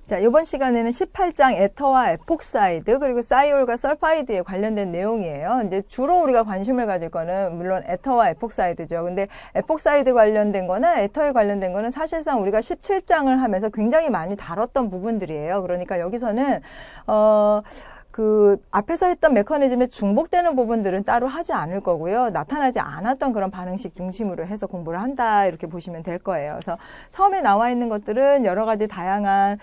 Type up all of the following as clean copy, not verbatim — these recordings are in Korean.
자, 이번 시간에는 18장 에터와 에폭사이드 그리고 사이올과 설파이드에 관련된 내용이에요. 이제 주로 우리가 관심을 가질 거는 물론 에터와 에폭사이드죠. 근데 에폭사이드 관련된 거나 에터에 관련된 거는 사실상 우리가 17장을 하면서 굉장히 많이 다뤘던 부분들이에요. 그러니까 여기서는 그 앞에서 했던 메커니즘에 중복되는 부분들은 따로 하지 않을 거고요. 나타나지 않았던 그런 반응식 중심으로 해서 공부를 한다 이렇게 보시면 될 거예요. 그래서 처음에 나와 있는 것들은 여러 가지 다양한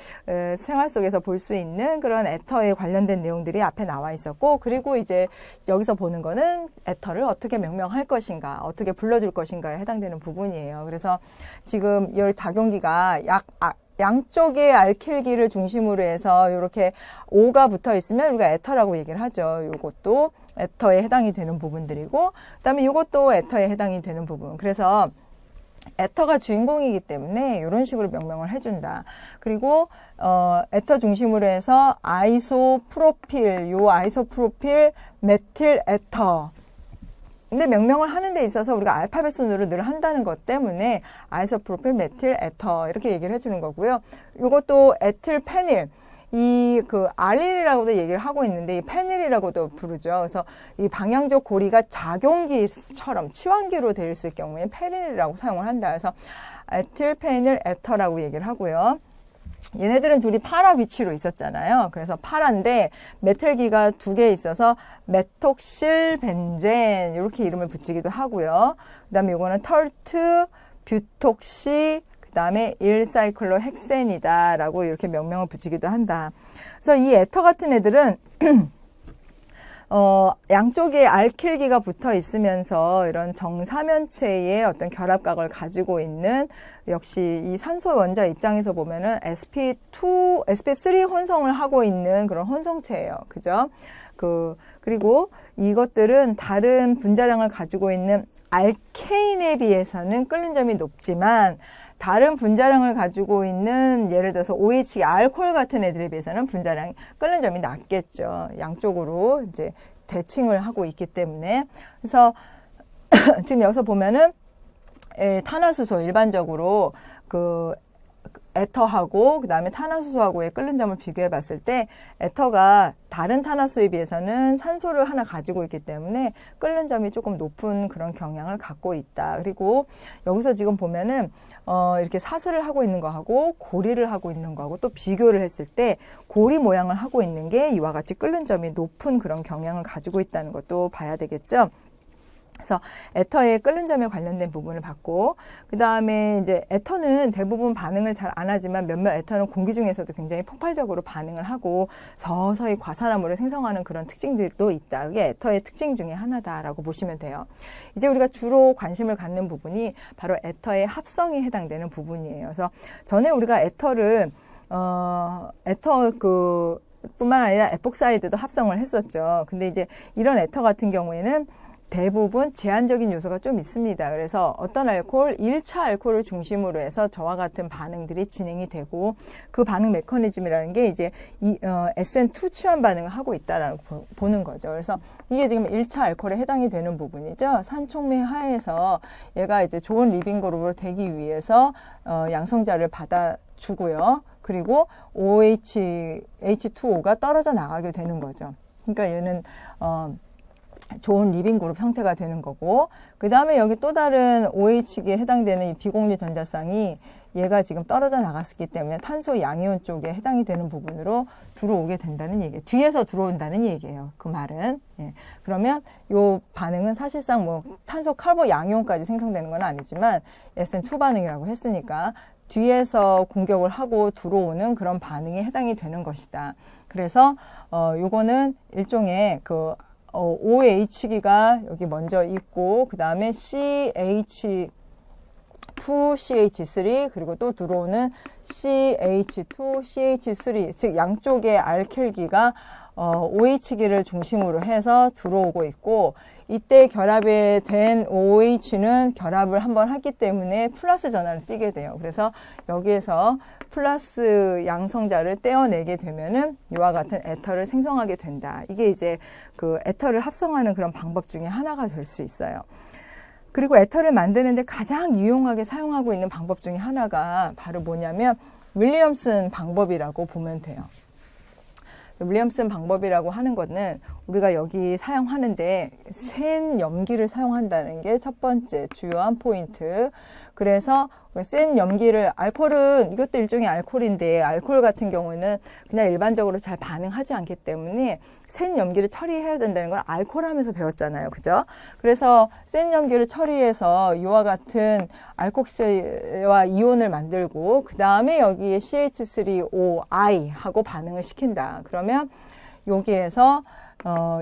생활 속에서 볼 수 있는 그런 에터에 관련된 내용들이 앞에 나와 있었고, 그리고 이제 여기서 보는 거는 에터를 어떻게 명명할 것인가, 어떻게 불러줄 것인가에 해당되는 부분이에요. 그래서 지금 열 작용기가 양쪽의 알킬기를 중심으로 해서 이렇게 O가 붙어 있으면 우리가 에터라고 얘기를 하죠. 이것도 에터에 해당이 되는 부분들이고, 그다음에 이것도 에터에 해당이 되는 부분. 그래서 에터가 주인공이기 때문에 이런 식으로 명명을 해준다. 그리고 에터 중심으로 해서 아이소프로필, 요 아이소프로필 메틸 에터. 근데 명명을 하는 데 있어서 우리가 알파벳 순으로 늘 한다는 것 때문에 아이소프로필 메틸 에터 이렇게 얘기를 해주는 거고요. 이것도 에틸 페닐, 이 그 알릴이라고도 얘기를 하고 있는데 이 페닐이라고도 부르죠. 그래서 이 방향적 고리가 작용기처럼 치환기로 되어 있을 경우에 페닐이라고 사용을 한다. 그래서 에틸 페닐 에터라고 얘기를 하고요. 얘네들은 둘이 파라 위치로 있었잖아요. 그래서 파라인데 메틸기가 두 개 있어서 메톡실 벤젠 이렇게 이름을 붙이기도 하고요. 그 다음에 이거는 털트 뷰톡시 그 다음에 1사이클로 헥센이다 라고 이렇게 명명을 붙이기도 한다. 그래서 이 에터 같은 애들은 양쪽에 알킬기가 붙어 있으면서 이런 정사면체의 어떤 결합각을 가지고 있는, 역시 이 산소 원자 입장에서 보면은 sp3 혼성을 하고 있는 그런 혼성체예요. 그죠? 그리고 이것들은 다른 분자량을 가지고 있는 알케인에 비해서는 끓는 점이 높지만, 다른 분자량을 가지고 있는 예를 들어서 OH, 알코올 같은 애들에 비해서는 분자량이 끓는 점이 낮겠죠. 양쪽으로 이제 대칭을 하고 있기 때문에. 그래서 지금 여기서 보면은 탄화수소 일반적으로 그 에터하고 그 다음에 탄화수소하고의 끓는 점을 비교해 봤을 때 에터가 다른 탄화수에 비해서는 산소를 하나 가지고 있기 때문에 끓는 점이 조금 높은 그런 경향을 갖고 있다. 그리고 여기서 지금 보면은 이렇게 사슬을 하고 있는 거하고 고리를 하고 있는 거하고 또 비교를 했을 때 고리 모양을 하고 있는 게 이와 같이 끓는 점이 높은 그런 경향을 가지고 있다는 것도 봐야 되겠죠. 그래서 에터의 끓는 점에 관련된 부분을 봤고, 그 다음에 이제 에터는 대부분 반응을 잘 안 하지만 몇몇 에터는 공기 중에서도 굉장히 폭발적으로 반응을 하고 서서히 과산화물을 생성하는 그런 특징들도 있다. 그게 에터의 특징 중에 하나다라고 보시면 돼요. 이제 우리가 주로 관심을 갖는 부분이 바로 에터의 합성에 해당되는 부분이에요. 그래서 전에 우리가 에터를 뿐만 아니라 에폭사이드도 합성을 했었죠. 근데 이제 이런 에터 같은 경우에는 대부분 제한적인 요소가 좀 있습니다. 그래서 어떤 알코올, 1차 알코올을 중심으로 해서 저와 같은 반응들이 진행이 되고, 그 반응 메커니즘이라는 게 이제 SN2 취한 반응을 하고 있다라고 보는 거죠. 그래서 이게 지금 1차 알코올에 해당이 되는 부분이죠. 산촉매 하에서 얘가 이제 좋은 리빙 그룹으로 되기 위해서 양성자를 받아주고요. 그리고 H2O가 떨어져 나가게 되는 거죠. 그러니까 얘는 좋은 리빙 그룹 형태가 되는 거고, 그 다음에 여기 또 다른 OH에 해당되는 이 비공유 전자쌍이 얘가 지금 떨어져 나갔기 때문에 탄소 양이온 쪽에 해당이 되는 부분으로 들어오게 된다는 얘기예요. 뒤에서 들어온다는 얘기예요. 그 말은. 예. 그러면 이 반응은 사실상 뭐 탄소 칼보 양이온까지 생성되는 건 아니지만 SN2 반응이라고 했으니까 뒤에서 공격을 하고 들어오는 그런 반응에 해당이 되는 것이다. 그래서 요거는 일종의 OH기가 여기 먼저 있고, 그 다음에 CH2CH3 그리고 또 들어오는 CH2CH3, 즉 양쪽의 알킬기가 OH기를 중심으로 해서 들어오고 있고, 이때 결합이 된 OH는 결합을 한번 했기 때문에 플러스 전하를 띠게 돼요. 그래서 여기에서 플러스 양성자를 떼어내게 되면은 이와 같은 에터를 생성하게 된다. 이게 이제 그 에터를 합성하는 그런 방법 중에 하나가 될 수 있어요. 그리고 에터를 만드는데 가장 유용하게 사용하고 있는 방법 중에 하나가 바로 뭐냐면 윌리엄슨 방법이라고 보면 돼요. 윌리엄슨 방법이라고 하는 거는 우리가 여기 사용하는데 센 염기를 사용한다는 게 첫 번째 주요한 포인트. 그래서 센 염기를, 알코올은 이것도 일종의 알코올인데 알코올 같은 경우는 그냥 일반적으로 잘 반응하지 않기 때문에 센 염기를 처리해야 된다는 걸 알코올 하면서 배웠잖아요. 그죠? 그래서 센 염기를 처리해서 이와 같은 알콕시와 이온을 만들고 그 다음에 여기에 CH3OI 하고 반응을 시킨다. 그러면 여기에서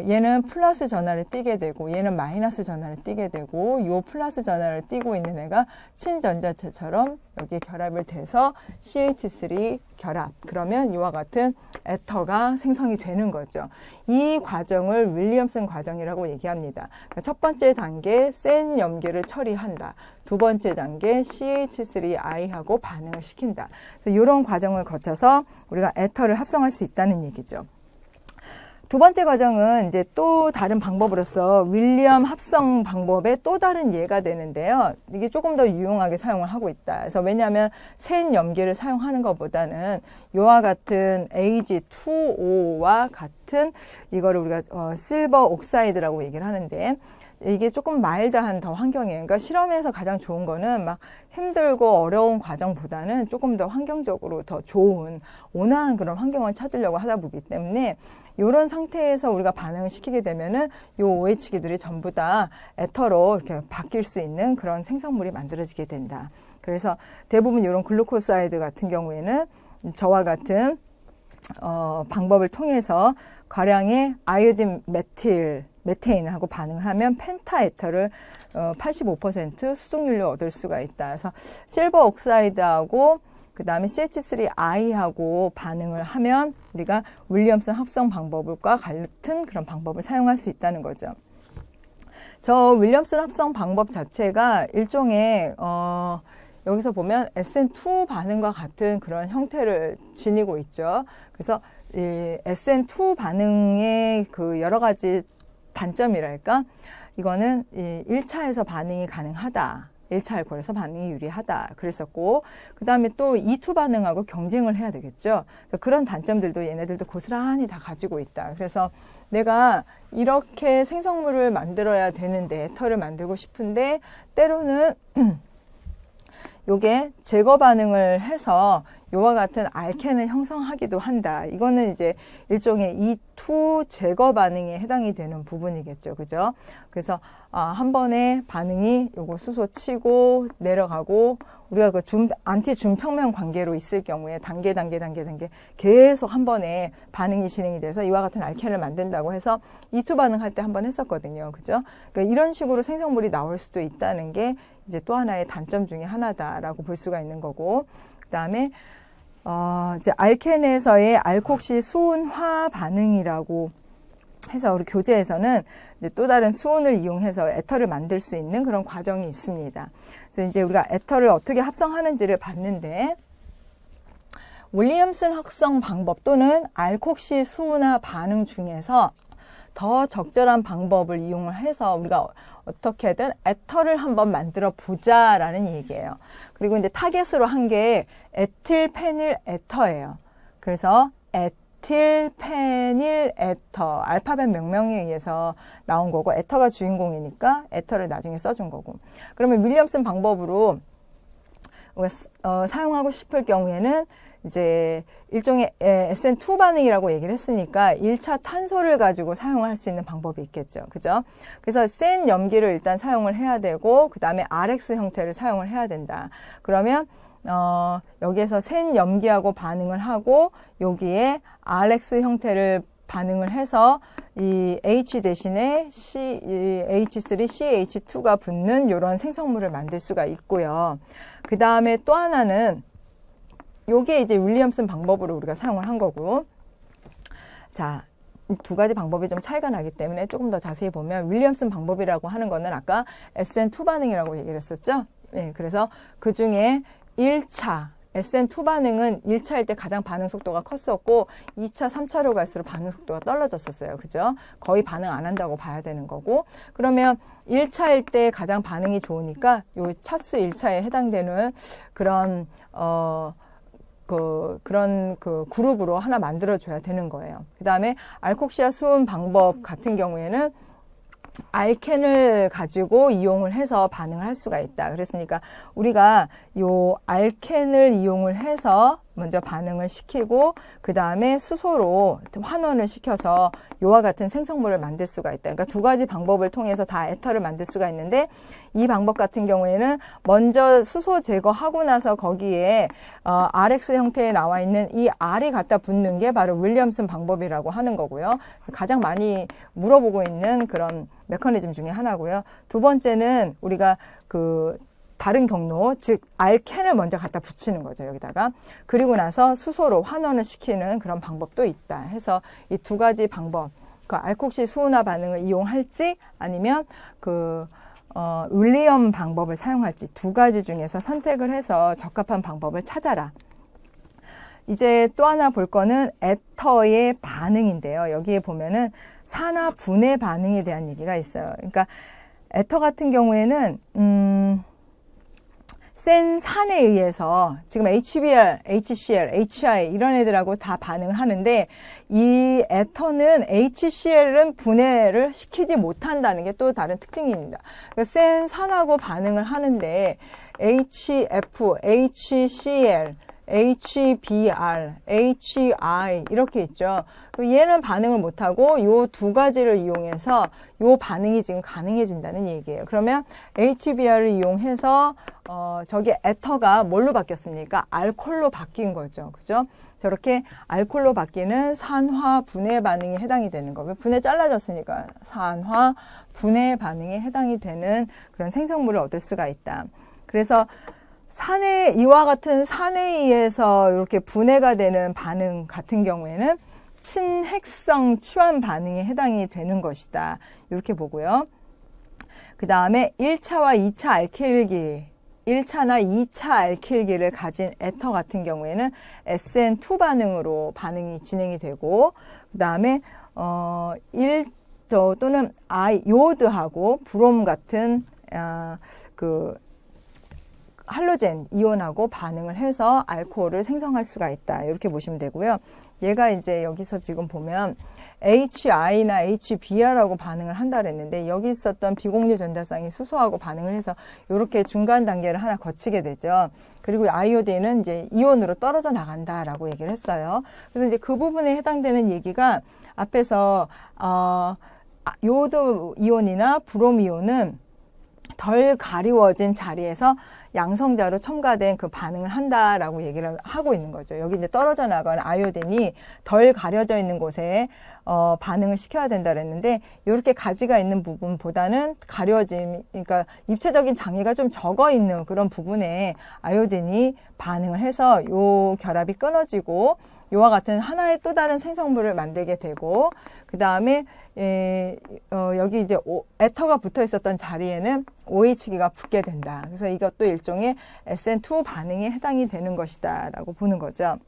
얘는 플러스 전하를 띠게 되고 얘는 마이너스 전하를 띠게 되고 요 플러스 전하를 띠고 있는 애가 친전자체처럼 여기에 결합을 돼서 CH3 결합. 그러면 이와 같은 에터가 생성이 되는 거죠. 이 과정을 윌리엄슨 과정이라고 얘기합니다. 그러니까 첫 번째 단계 센 염기를 처리한다. 두 번째 단계 CH3I하고 반응을 시킨다. 이런 과정을 거쳐서 우리가 에터를 합성할 수 있다는 얘기죠. 두 번째 과정은 이제 또 다른 방법으로서 윌리엄 합성 방법의 또 다른 예가 되는데요. 이게 조금 더 유용하게 사용을 하고 있다. 그래서 왜냐하면 센 염기를 사용하는 것보다는 이와 같은 Ag2O와 같은 이거를 우리가 실버 옥사이드라고 얘기를 하는데 이게 조금 마일드한 더 환경이에요. 그러니까 실험에서 가장 좋은 거는 막 힘들고 어려운 과정보다는 조금 더 환경적으로 더 좋은 온화한 그런 환경을 찾으려고 하다 보기 때문에 이런 상태에서 우리가 반응을 시키게 되면은 요 OH기들이 전부 다 에터로 이렇게 바뀔 수 있는 그런 생성물이 만들어지게 된다. 그래서 대부분 이런 글루코사이드 같은 경우에는 저와 같은 방법을 통해서 과량의 아이오딘 메테인하고 반응을 하면 펜타에터를 85% 수속률로 얻을 수가 있다. 그래서 실버 옥사이드하고 그 다음에 CH3I하고 반응을 하면 우리가 윌리엄슨 합성 방법과 같은 그런 방법을 사용할 수 있다는 거죠. 저 윌리엄슨 합성 방법 자체가 일종의 여기서 보면 SN2 반응과 같은 그런 형태를 지니고 있죠. 그래서 이 SN2 반응의 그 여러 가지 단점이랄까? 이거는 1차에서 반응이 가능하다. 1차 알코올에서 반응이 유리하다. 그랬었고, 그 다음에 또 2투 반응하고 경쟁을 해야 되겠죠. 그런 단점들도 얘네들도 고스란히 다 가지고 있다. 그래서 내가 이렇게 생성물을 만들어야 되는데, 에터를 만들고 싶은데, 때로는 요게 제거 반응을 해서 요와 같은 알켄을 형성하기도 한다. 이거는 이제 일종의 E2 제거 반응에 해당이 되는 부분이겠죠. 그죠? 그래서 한 번에 반응이 요거 수소 치고 내려가고 우리가 그 안티 준평면 관계로 있을 경우에 단계 계속 한 번에 반응이 진행이 돼서 이와 같은 알켄을 만든다고 해서 E2 반응할 때 한 번 했었거든요. 그죠? 그러니까 이런 식으로 생성물이 나올 수도 있다는 게 이제 또 하나의 단점 중에 하나다라고 볼 수가 있는 거고, 그 다음에 이제 알켄에서의 알콕시 수은화 반응이라고 해서 우리 교재에서는 이제 또 다른 수은을 이용해서 에터를 만들 수 있는 그런 과정이 있습니다. 그래서 이제 우리가 에터를 어떻게 합성하는지를 봤는데, 윌리엄슨 합성 방법 또는 알콕시 수은화 반응 중에서 더 적절한 방법을 이용을 해서 우리가 어떻게든 에터를 한번 만들어 보자라는 얘기예요. 그리고 이제 타겟으로 한 게 에틸페닐 에터예요. 그래서 에틸페닐 에터, 알파벳 명명에 의해서 나온 거고, 에터가 주인공이니까 에터를 나중에 써준 거고. 그러면 윌리엄슨 방법으로 우리가 사용하고 싶을 경우에는 이제 일종의 SN2 반응이라고 얘기를 했으니까 1차 탄소를 가지고 사용할 수 있는 방법이 있겠죠. 그죠? 그래서 센 염기를 일단 사용을 해야 되고, 그 다음에 RX 형태를 사용을 해야 된다. 그러면 여기에서 센 염기하고 반응을 하고 여기에 RX 형태를 반응을 해서 이 H 대신에 H3CH2가 붙는 이런 생성물을 만들 수가 있고요. 그 다음에 또 하나는 요게 이제 윌리엄슨 방법으로 우리가 사용을 한 거고, 자, 두 가지 방법이 좀 차이가 나기 때문에 조금 더 자세히 보면 윌리엄슨 방법이라고 하는 거는 아까 SN2 반응이라고 얘기를 했었죠. 네, 그래서 그 중에 1차 SN2 반응은 1차일 때 가장 반응 속도가 컸었고 2차, 3차로 갈수록 반응 속도가 떨어졌었어요. 그죠? 거의 반응 안 한다고 봐야 되는 거고, 그러면 1차일 때 가장 반응이 좋으니까 요 차수 1차에 해당되는 그런 그런 그룹으로 하나 만들어줘야 되는 거예요. 그 다음에 알콕시아 수은 방법 같은 경우에는 알켄을 가지고 이용을 해서 반응을 할 수가 있다. 그랬으니까 우리가 요 알켄을 이용을 해서 먼저 반응을 시키고 그 다음에 수소로 환원을 시켜서 요와 같은 생성물을 만들 수가 있다. 그러니까 두 가지 방법을 통해서 다 에터를 만들 수가 있는데 이 방법 같은 경우에는 먼저 수소 제거하고 나서 거기에 RX 형태에 나와 있는 이 R이 갖다 붙는 게 바로 윌리엄슨 방법이라고 하는 거고요. 가장 많이 물어보고 있는 그런 메커니즘 중에 하나고요. 두 번째는 우리가 다른 경로, 즉 알켄을 먼저 갖다 붙이는 거죠, 여기다가. 그리고 나서 수소로 환원을 시키는 그런 방법도 있다 해서 이 두 가지 방법, 알콕시 수은화 반응을 이용할지 아니면 윌리엄 방법을 사용할지 두 가지 중에서 선택을 해서 적합한 방법을 찾아라. 이제 또 하나 볼 거는 에터의 반응인데요. 여기에 보면은 산화 분해 반응에 대한 얘기가 있어요. 그러니까 에터 같은 경우에는 센 산에 의해서 지금 HBr, HCl, HI 이런 애들하고 다 반응을 하는데 이 에터는 HCl은 분해를 시키지 못한다는 게 또 다른 특징입니다. 그러니까 센 산하고 반응을 하는데 HF, HCl, HBr, HI 이렇게 있죠. 얘는 반응을 못하고 이 두 가지를 이용해서 이 반응이 지금 가능해진다는 얘기예요. 그러면 HBr을 이용해서 저기 에터가 뭘로 바뀌었습니까? 알코올로 바뀐 거죠. 그죠? 저렇게 알코올로 바뀌는 산화 분해 반응에 해당이 되는 거고요. 분해 잘라졌으니까 산화 분해 반응에 해당이 되는 그런 생성물을 얻을 수가 있다. 그래서 이와 같은 산에 의해서 이렇게 분해가 되는 반응 같은 경우에는 친핵성 치환 반응에 해당이 되는 것이다. 이렇게 보고요. 그 다음에 1차와 2차 알킬기, 1차나 2차 알킬기를 가진 에터 같은 경우에는 SN2 반응으로 반응이 진행이 되고 그 다음에 또는 요드하고 브롬 같은 할로젠 이온하고 반응을 해서 알코올을 생성할 수가 있다. 이렇게 보시면 되고요. 얘가 이제 여기서 지금 보면 HI나 HBr하고 반응을 한다 그랬는데 여기 있었던 비공유 전자쌍이 수소하고 반응을 해서 이렇게 중간 단계를 하나 거치게 되죠. 그리고 아이오딘은 이제 이온으로 떨어져 나간다라고 얘기를 했어요. 그래서 이제 그 부분에 해당되는 얘기가 앞에서 요드 이온이나 브롬 이온은 덜 가리워진 자리에서 양성자로 첨가된 그 반응을 한다라고 얘기를 하고 있는 거죠. 여기 이제 떨어져 나가는 아이오딘이 덜 가려져 있는 곳에 반응을 시켜야 된다 그랬는데 이렇게 가지가 있는 부분보다는 가려짐, 그러니까 입체적인 장애가 좀 적어 있는 그런 부분에 아이오딘이 반응을 해서 요 결합이 끊어지고 요와 같은 하나의 또 다른 생성물을 만들게 되고 그 다음에 여기 이제 에터가 붙어 있었던 자리에는 OH기가 붙게 된다. 그래서 이것도 일종의 SN2 반응에 해당이 되는 것이다 라고 보는 거죠.